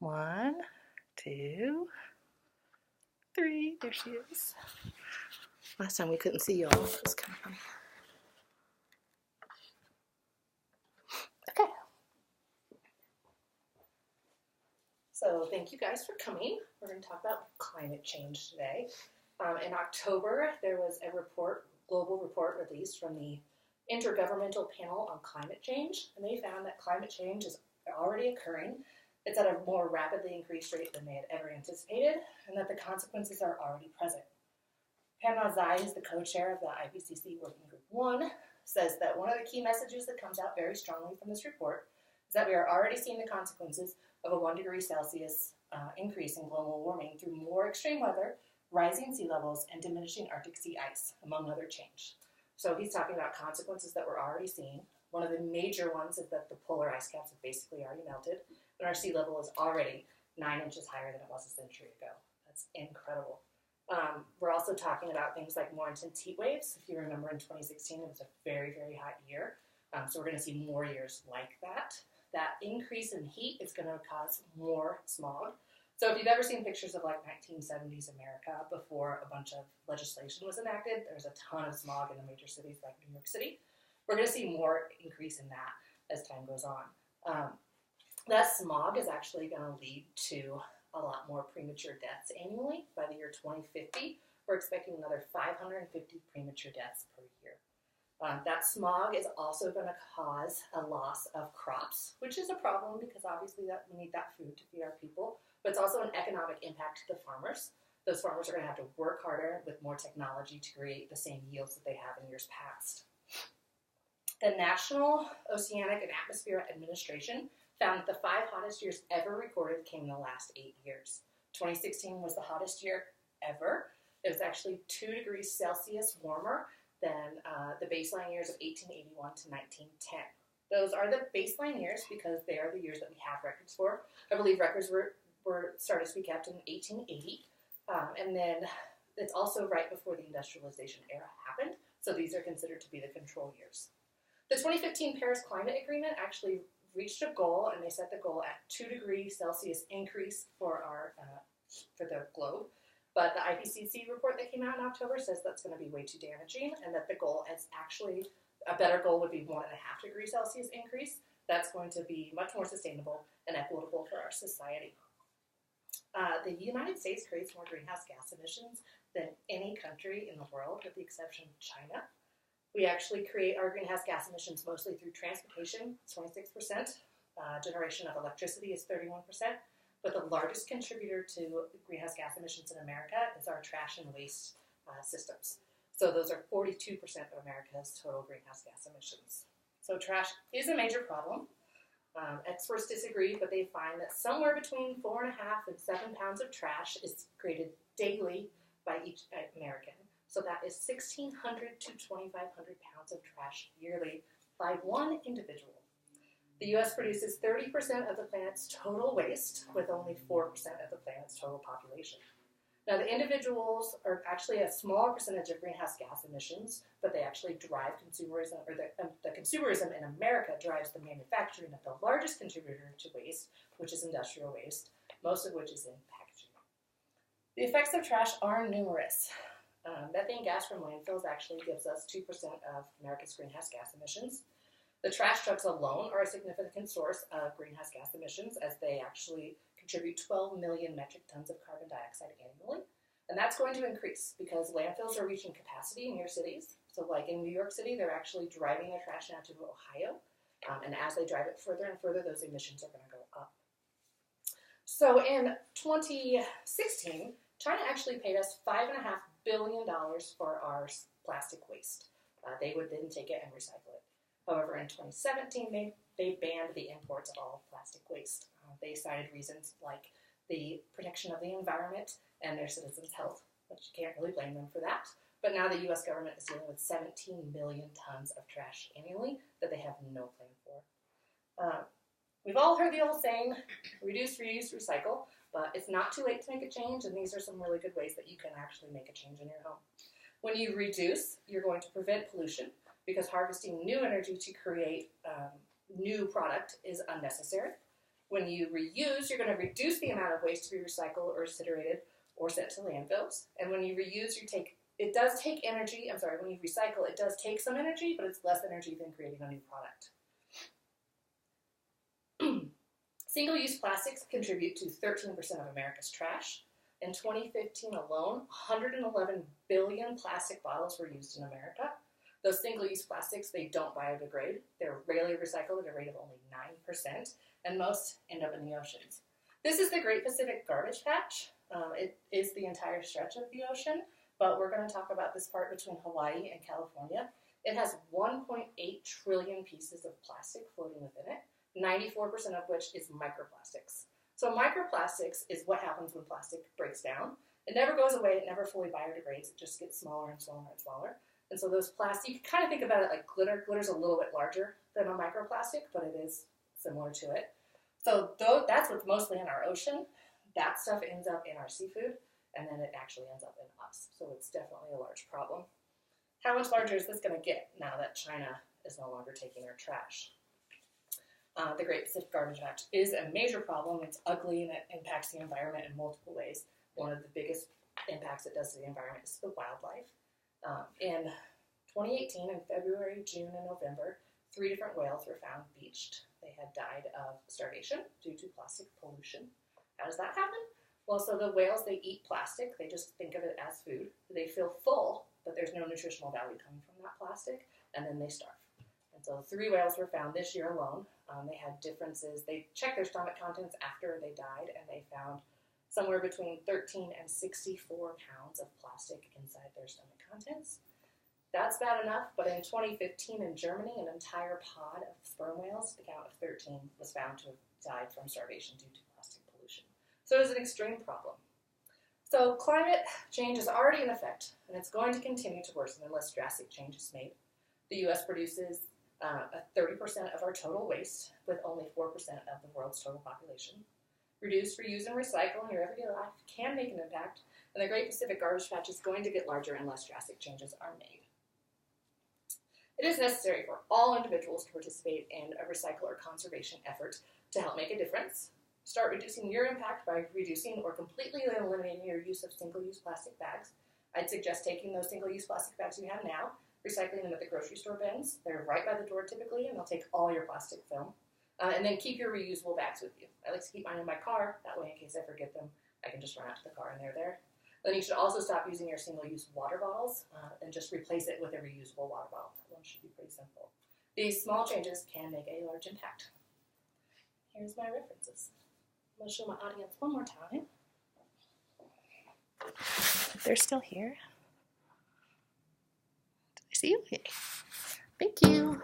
One, two, three. There she is. Last time we couldn't see y'all. It was kind of funny. Okay. So thank you guys for coming. We're going to talk about climate change today. In October, there was a global report released from the Intergovernmental Panel on Climate Change, and they found that climate change is already occurring. It's at a more rapidly increased rate than they had ever anticipated, and that the consequences are already present. Pamela Zai is the co-chair of the IPCC Working Group 1, says that one of the key messages that comes out very strongly from this report is that we are already seeing the consequences of a 1 degree Celsius increase in global warming through more extreme weather, rising sea levels, and diminishing Arctic sea ice, among other change. So he's talking about consequences that we're already seeing. One of the major ones is that the polar ice caps have basically already melted, and our sea level is already 9 inches higher than it was a century ago. That's incredible. We're also talking about things like more intense heat waves. If you remember in 2016, it was a very, very hot year. So we're going to see more years like that. That increase in heat is going to cause more smog. So if you've ever seen pictures of like 1970s America before a bunch of legislation was enacted, there's a ton of smog in the major cities like New York City. We're going to see more increase in that as time goes on. That smog is actually going to lead to a lot more premature deaths annually. By the year 2050, we're expecting another 550 premature deaths per year. That smog is also going to cause a loss of crops, which is a problem because obviously that we need that food to feed our people, but it's also an economic impact to the farmers. Those farmers are going to have to work harder with more technology to create the same yields that they have in years past. The National Oceanic and Atmospheric Administration found that the 5 hottest years ever recorded came in the last 8 years. 2016 was the hottest year ever. It was actually 2 degrees Celsius warmer than the baseline years of 1881 to 1910. Those are the baseline years because they are the years that we have records for. I believe records were started to be kept in 1880, and then it's also right before the industrialization era happened, so these are considered to be the control years. The 2015 Paris Climate Agreement actually reached a goal, and they set the goal at 2 degrees Celsius increase for the globe. But the IPCC report that came out in October says that's going to be way too damaging, and that the goal is actually a better goal would be 1.5 degrees Celsius increase. That's going to be much more sustainable and equitable for our society. The United States creates more greenhouse gas emissions than any country in the world, with the exception of China. We actually create our greenhouse gas emissions mostly through transportation, 26%. Generation of electricity is 31%. But the largest contributor to greenhouse gas emissions in America is our trash and waste systems. So those are 42% of America's total greenhouse gas emissions. So trash is a major problem. Experts disagree, but they find that somewhere between 4.5 and 7 pounds of trash is created daily by each American. So that is 1,600 to 2,500 pounds of trash yearly by one individual. The U.S. produces 30% of the planet's total waste, with only 4% of the planet's total population. Now, the individuals are actually a smaller percentage of greenhouse gas emissions, but they actually drive consumerism, or the consumerism in America drives the manufacturing of the largest contributor to waste, which is industrial waste, most of which is in packaging. The effects of trash are numerous. Methane gas from landfills actually gives us 2% of America's greenhouse gas emissions. The trash trucks alone are a significant source of greenhouse gas emissions, as they actually contribute 12 million metric tons of carbon dioxide annually. And that's going to increase because landfills are reaching capacity near cities. So like in New York City, they're actually driving their trash down to Ohio. And as they drive it further and further, those emissions are going to go up. So in 2016, China actually paid us $5.5 billion for our plastic waste. They would then take it and recycle it. However, in 2017, they banned the imports of all plastic waste. They cited reasons like the protection of the environment and their citizens' health, which you can't really blame them for that. But now the U.S. government is dealing with 17 million tons of trash annually that they have no plan for. We've all heard the old saying, reduce, reuse, recycle, but it's not too late to make a change, and these are some really good ways that you can actually make a change in your home. When you reduce, you're going to prevent pollution, because harvesting new energy to create new product is unnecessary. When you reuse, you're going to reduce the amount of waste to be recycled or incinerated or sent to landfills. And when you reuse, it does take energy. I'm sorry, when you recycle, it does take some energy, but it's less energy than creating a new product. Single-use plastics contribute to 13% of America's trash. In 2015 alone, 111 billion plastic bottles were used in America. Those single-use plastics, they don't biodegrade. They're rarely recycled at a rate of only 9%, and most end up in the oceans. This is the Great Pacific Garbage Patch. It is the entire stretch of the ocean, but we're going to talk about this part between Hawaii and California. It has 1.8 trillion pieces of plastic floating within it, 94% of which is microplastics. So microplastics is what happens when plastic breaks down. It never goes away, it never fully biodegrades, it just gets smaller and smaller and smaller. And so those plastics, you can kind of think about it like glitter. Glitter's a little bit larger than a microplastic, but it is similar to it. So that's what's mostly in our ocean. That stuff ends up in our seafood, and then it actually ends up in us. So it's definitely a large problem. How much larger is this going to get now that China is no longer taking our trash? The Great Pacific Garbage Patch is a major problem. It's ugly and it impacts the environment in multiple ways. One of the biggest impacts it does to the environment is the wildlife. In 2018, in February, June, and November, 3 different whales were found beached. They had died of starvation due to plastic pollution. How does that happen? Well, so the whales, they eat plastic. They just think of it as food. They feel full, but there's no nutritional value coming from that plastic, and then they starve. And so 3 whales were found this year alone. They had differences. They checked their stomach contents after they died, and they found somewhere between 13 and 64 pounds of plastic inside their stomach contents. That's bad enough, but in 2015 in Germany, an entire pod of sperm whales, the count of 13, was found to have died from starvation due to plastic pollution. So it is an extreme problem. So climate change is already in effect, and it's going to continue to worsen unless drastic change is made. The U.S. produces 30% of our total waste, with only 4% of the world's total population. Reduce, reuse, and recycle in your everyday life can make an impact, and the Great Pacific Garbage Patch is going to get larger unless drastic changes are made. It is necessary for all individuals to participate in a recycle or conservation effort to help make a difference. Start reducing your impact by reducing or completely eliminating your use of single-use plastic bags. I'd suggest taking those single-use plastic bags you have now, recycling them at the grocery store bins. They're right by the door typically, and they'll take all your plastic film. And then keep your reusable bags with you. I like to keep mine in my car. That way, in case I forget them, I can just run out to the car and they're there. Then you should also stop using your single-use water bottles and just replace it with a reusable water bottle. That one should be pretty simple. These small changes can make a large impact. Here's my references. I'm going to show my audience one more time. If they're still here. Did I see you? Okay. Thank you.